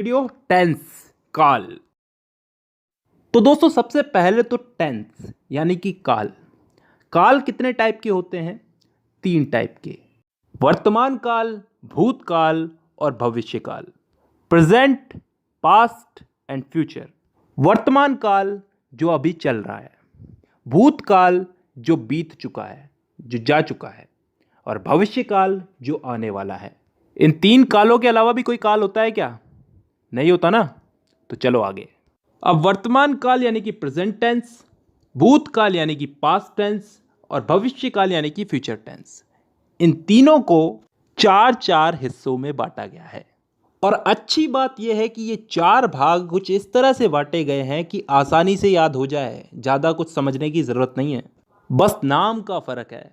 Video tense काल। तो दोस्तों सबसे पहले तो टेंस यानी कि काल। काल कितने टाइप के होते हैं? 3 टाइप के। वर्तमान काल, भूतकाल और भविष्य काल। Present, past and future. वर्तमान काल जो अभी चल रहा है, भूतकाल जो बीत चुका है, जो जा चुका है, और भविष्य काल जो आने वाला है। इन 3 कालों के अलावा भी कोई काल होता है क्या? नहीं होता ना। तो चलो आगे। अब वर्तमान काल यानी कि प्रेजेंट टेंस, भूतकाल यानी कि पास्ट टेंस और भविष्य काल यानी कि फ्यूचर टेंस, इन तीनों को 4 हिस्सों में बांटा गया है। और अच्छी बात यह है कि ये 4 भाग कुछ इस तरह से बांटे गए हैं कि आसानी से याद हो जाए, ज़्यादा कुछ समझने की ज़रूरत नहीं है, बस नाम का फ़र्क है।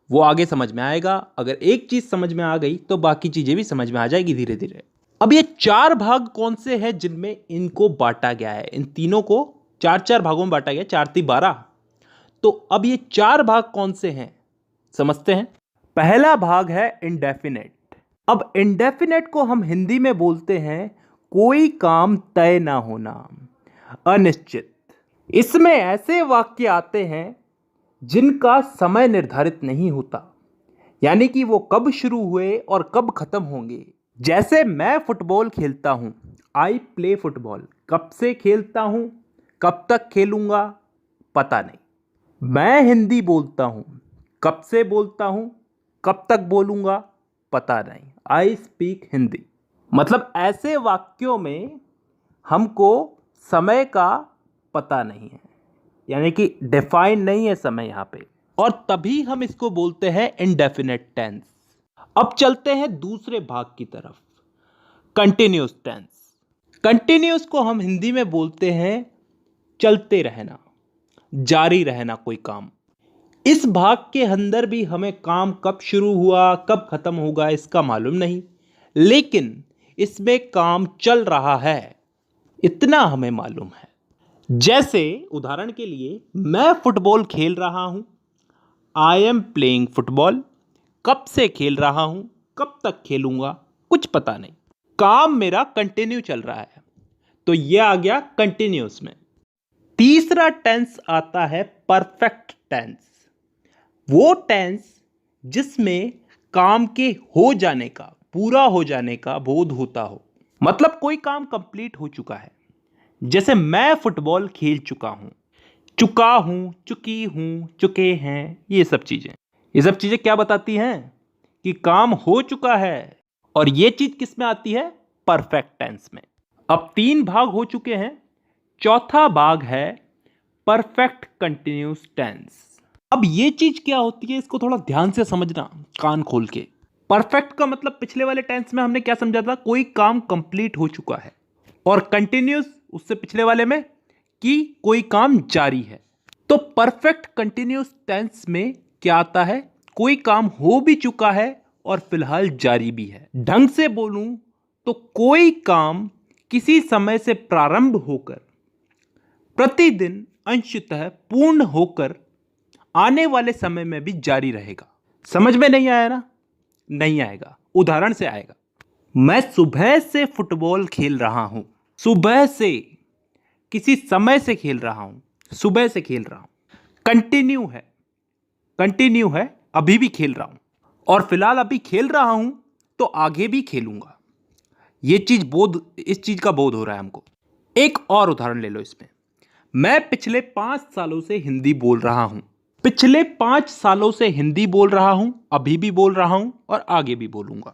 वो आगे समझ में आएगा। अगर एक चीज़ समझ में आ गई तो बाकी चीज़ें भी समझ में आ जाएगी धीरे धीरे। अब ये 4 भाग कौन से हैं जिनमें इनको बांटा गया है? इन तीनों को 4 भागों में बांटा गया, 4 × 12। तो अब ये 4 भाग कौन से हैं समझते हैं। पहला भाग है इंडेफिनेट। अब इंडेफिनेट को हम हिंदी में बोलते हैं कोई काम तय ना होना, अनिश्चित। इसमें ऐसे वाक्य आते हैं जिनका समय निर्धारित नहीं होता, यानी कि वो कब शुरू हुए और कब खत्म होंगे। जैसे मैं फुटबॉल खेलता हूं, आई प्ले फुटबॉल। कब से खेलता हूं, कब तक खेलूंगा, पता नहीं। मैं हिंदी बोलता हूं, कब से बोलता हूं, कब तक बोलूंगा, पता नहीं। I speak Hindi. मतलब ऐसे वाक्यों में हमको समय का पता नहीं है, यानी कि डिफाइन नहीं है समय यहां पे, और तभी हम इसको बोलते हैं इंडेफिनेट टेंस। अब चलते हैं दूसरे भाग की तरफ, कंटिन्यूस टेंस। कंटिन्यूस को हम हिंदी में बोलते हैं चलते रहना, जारी रहना कोई काम। इस भाग के अंदर भी हमें काम कब शुरू हुआ कब खत्म होगा इसका मालूम नहीं, लेकिन इसमें काम चल रहा है इतना हमें मालूम है। जैसे उदाहरण के लिए मैं फुटबॉल खेल रहा हूं, आई एम प्लेइंग फुटबॉल। कब से खेल रहा हूं, कब तक खेलूंगा, कुछ पता नहीं। काम मेरा कंटिन्यू चल रहा है, तो यह आ गया कंटिन्यूस में। तीसरा टेंस आता है परफेक्ट टेंस। वो टेंस जिसमें काम के हो जाने का, पूरा हो जाने का बोध होता हो। मतलब कोई काम कंप्लीट हो चुका है। जैसे मैं फुटबॉल खेल चुका हूं, चुका हूं, चुकी हूं, चुके हैं, ये सब चीजें क्या बताती हैं? कि काम हो चुका है। और ये चीज किस में आती है? परफेक्ट टेंस में। अब 3 भाग हो चुके हैं, चौथा भाग है परफेक्ट कंटिन्यूस टेंस। अब ये चीज क्या होती है, इसको थोड़ा ध्यान से समझना, कान खोल के। परफेक्ट का मतलब पिछले वाले टेंस में हमने क्या समझा था? कोई काम कंप्लीट हो चुका है। और कंटिन्यूस उससे पिछले वाले में कि कोई काम जारी है। तो परफेक्ट कंटिन्यूस टेंस में क्या आता है? कोई काम हो भी चुका है और फिलहाल जारी भी है। ढंग से बोलूं तो कोई काम किसी समय से प्रारंभ होकर प्रतिदिन अंशतः पूर्ण होकर आने वाले समय में भी जारी रहेगा। समझ में नहीं आया ना? नहीं आएगा, उदाहरण से आएगा। मैं सुबह से फुटबॉल खेल रहा हूं। सुबह से, किसी समय से खेल रहा हूं, सुबह से खेल रहा हूं। कंटिन्यू है, अभी भी खेल रहा हूं, और फिलहाल अभी खेल रहा हूं तो आगे भी खेलूंगा। इस चीज का बोध हो रहा है हमको। एक और उदाहरण ले लो इसमें। मैं पिछले 5 सालों से हिंदी बोल रहा हूं। पिछले 5 सालों से हिंदी बोल रहा हूं, अभी भी बोल रहा हूं और आगे भी बोलूंगा।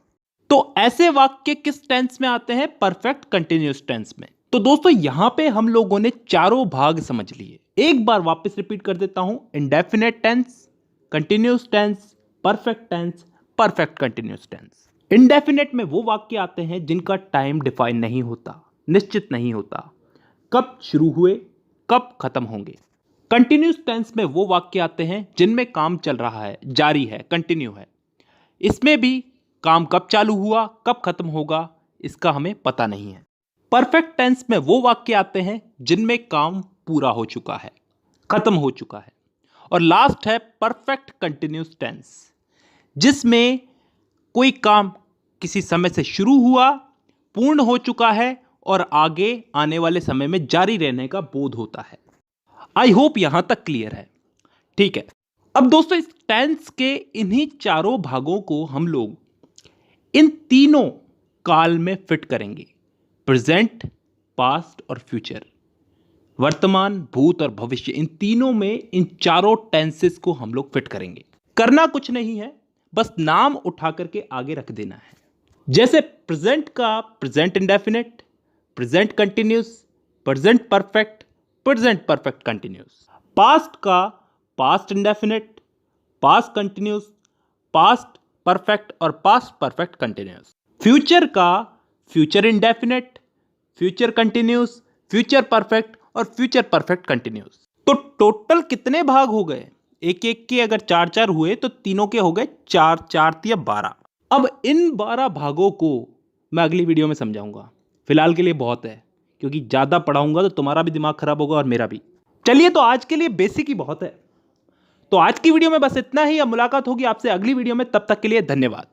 तो ऐसे वाक्य किस टेंस में आते हैं? परफेक्ट कंटिन्यूअस टेंस में। तो दोस्तों यहां पे हम लोगों ने चारों भाग समझ लिए। एक बार वापस रिपीट कर देता हूं। Indefinite tense, continuous tense, perfect tense, perfect continuous tense. Indefinite में वो वाक्य आते हैं जिनका टाइम डिफाइन नहीं होता, निश्चित नहीं होता, कब शुरू हुए कब खत्म होंगे। कंटिन्यूअस टेंस में वो वाक्य आते हैं जिनमें काम चल रहा है, जारी है, कंटिन्यू है। इसमें भी काम कब चालू हुआ कब खत्म होगा इसका हमें पता नहीं है। परफेक्ट टेंस में वो वाक्य आते हैं जिनमें काम पूरा हो चुका है, खत्म हो चुका है। और लास्ट है परफेक्ट कंटिन्यूअस टेंस, जिसमें कोई काम किसी समय से शुरू हुआ, पूर्ण हो चुका है और आगे आने वाले समय में जारी रहने का बोध होता है। आई होप यहां तक क्लियर है। ठीक है, अब दोस्तों इस टेंस के इन्हीं चारों भागों को हम लोग इन तीनों काल में फिट करेंगे, प्रेजेंट, पास्ट और फ्यूचर। वर्तमान, भूत और भविष्य, इन तीनों में इन चारों टेंसेस को हम लोग फिट करेंगे। करना कुछ नहीं है, बस नाम उठा करके आगे रख देना है। जैसे प्रेजेंट का present indefinite, present continuous, present perfect, present perfect continuous. Past का past indefinite, past continuous, past perfect और पास्ट परफेक्ट कंटिन्यूस। फ्यूचर का future indefinite, future continuous, future perfect और फ्यूचर परफेक्ट कंटिन्यूस। तो टोटल कितने भाग हो गए? एक एक के अगर 4-4 हुए तो तीनों के हो गए 4-4 × 12। अब इन 12 भागों को मैं अगली वीडियो में समझाऊंगा। फिलहाल के लिए बहुत है, क्योंकि ज़्यादा पढ़ाऊंगा तो तुम्हारा भी दिमाग खराब होगा और मेरा भी। चलिए, तो आज के लिए बेसिक ही बहुत है। तो आज की वीडियो में बस इतना ही। अब मुलाकात होगी आपसे अगली वीडियो में, तब तक के लिए धन्यवाद।